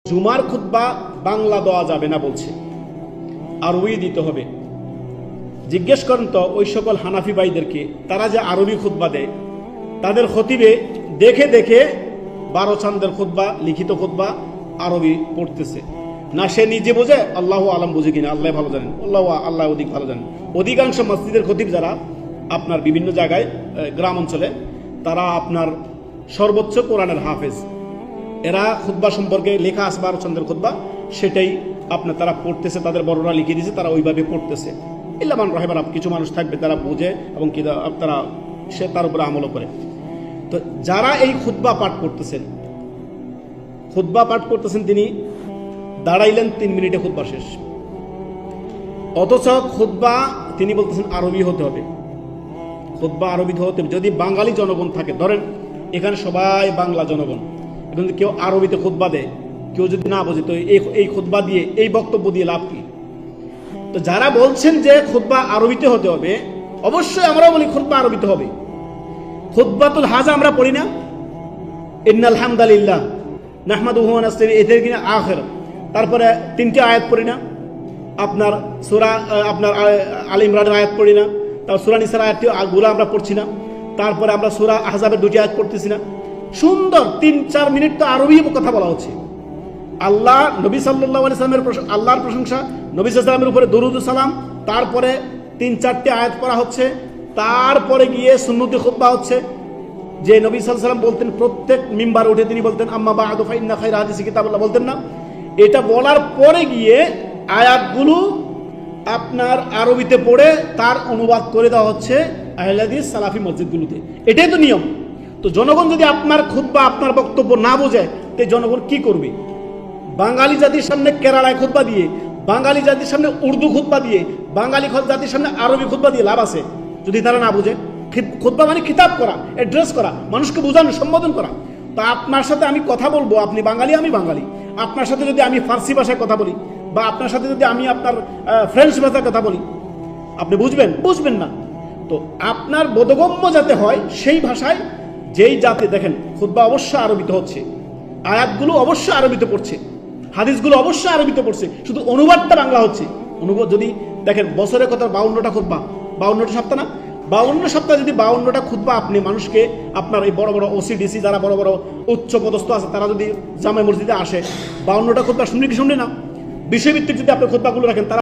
জুমার খুতবা বাংলা দেওয়া যাবে না বলছে, আরবি দিতে হবে। জিজ্ঞেস করেন তো ওই সকল হানাফি ভাইদেরকে, তারা যে আরবি খুতবা দেয়, তাদের খতিবে দেখে দেখে 12 চাঁদের খুতবা, লিখিত খুতবা আরবি পড়তেছে না, সে নিজে বোঝে, আল্লাহ আলম বুঝে কিনা আল্লাহ ভালো জানেন, আল্লাহ অধিক ভালো জানেন। অধিকাংশ মসজিদের খতিব যারা আপনার বিভিন্ন জায়গায় গ্রাম অঞ্চলে, তারা আপনার সর্বোচ্চ কোরআনের হাফেজ, এরা খুতবা সম্পর্কে লেখা আছে 12 চন্দ্রের খুতবা, সেটাই আপনার তারা পড়তেছে, তাদের বড়রা লিখে দিয়েছে, তারা ওইভাবে পড়তেছে। ইল্লামান রাহেবার কিছু মানুষ থাকবে তারা বোঝে এবং কি তারা সে তার উপরে আমলও করে। তো যারা এই খুতবা পাঠ করতেছেন তিনি দাঁড়াইলেন 3 মিনিটে খুতবা শেষ, অথচ খুতবা তিনি বলতেছেন আরবি হতে হবে, খুতবা আরবি হতে হবে। যদি বাঙালি জনগণ থাকে, ধরেন এখানে সবাই বাংলা জনগণ, এখন কেউ আরবিতে খুতবা দেয়, কেউ যদি না বোঝে, তো এই খুতবা দিয়ে, এই বক্তব্য দিয়ে লাভ কি? তো যারা বলছেন যে খুতবা আরবিতে হতে হবে, অবশ্যই আমরাও বলি খুতবা আরবিতে হবে। খুতবাতুল হাজা আমরা পড়ি না, ইন্নাল হামদালিল্লাহ নাহমাদুহু ওয়া নাস্তাইন, এদের কিনা আখির, তারপরে 3টে আয়াত পড়ি না, আপনার সূরা আপনার আলে ইমরানের আয়াত পড়ি না, তারপর সূরা নিসার আয়াতটি গুলো আমরা পড়ছি না, তারপরে আমরা সূরা আহজাবের 2টি আয়াত পড়তেছি না। সুন্দর 3-4 মিনিট তো আরবি কথা বলা হচ্ছে। আল্লাহ নবী সাল্লাল্লাহু আলাইহি ওয়াসাল্লামের আল্লাহর প্রশংসা, নবী সাল্লাল্লাহু আলাইহি ওয়াসাল্লামের উপরে দরুদ ও সালাম, তারপরে 3-4টে আয়াত পড়া হচ্ছে, তারপরে গিয়ে সুন্নতি খুতবা হচ্ছে। যে নবী সাল্লাল্লাহু আলাইহি ওয়াসাল্লাম বলতেন, প্রত্যেক মিম্বার উঠে তিনি বলতেন আম্মা বা'দু ফাইন্না খায়রা হাদিসি কিতাবুল্লাহ, বলতেন না? এটা বলার পরে গিয়ে আয়াতগুলো আপনার আরবিতে পড়ে তার অনুবাদ করে দেওয়া হচ্ছে আহলে হাদিস সালাফি মসজিদগুলোতে। এটাই তো নিয়ম। তো জনগণ যদি আপনার খুতবা, আপনার বক্তব্য না বোঝে, তো জনগণ কি করবে? বাঙালি জাতির সামনে কেরালায় খুতবা দিয়ে, বাঙালি জাতির সামনে উর্দু খুতবা দিয়ে, বাঙালি জাতির সামনে আরবি খুতবা দিয়ে লাভ আছে যদি তারা না বোঝে? খুতবা মানে কিতাব করা, অ্যাড্রেস করা, মানুষকে বোঝানো, সম্বোধন করা। তা আপনার সাথে আমি কথা বলবো, আপনি বাঙালি আমি বাঙালি, আপনার সাথে যদি আমি ফার্সি ভাষায় কথা বলি, বা আপনার সাথে যদি আমি আপনার ফ্রেঞ্চ ভাষায় কথা বলি, আপনি বুঝবেন না। তো আপনার বোধগম্য যাতে হয় সেই ভাষায়, যেই জাতি দেখেন খুতবা অবশ্যই আরবিতে হচ্ছে, আয়াতগুলো অবশ্যই আরবিতে পড়ছে, হাদিসগুলো অবশ্যই আরবিতে পড়ছে, শুধু অনুবাদটা বাংলা হচ্ছে। অনুবাদ যদি দেখেন, বছরের কথা 52টা খুতবা, 52টা সপ্তাহ না, 52 সপ্তাহ যদি 52টা খুতবা আপনি মানুষকে, আপনার এই বড় বড় ওসিডিসি যারা বড় বড় উচ্চ পদস্থ আছে, তারা যদি জামে মসজিদে আসে, 52টা খুতবা শুনলে কি শুনলে না? বিষয়ভিত্তিক যদি আপনি খুতবাগুলো রাখেন, তারা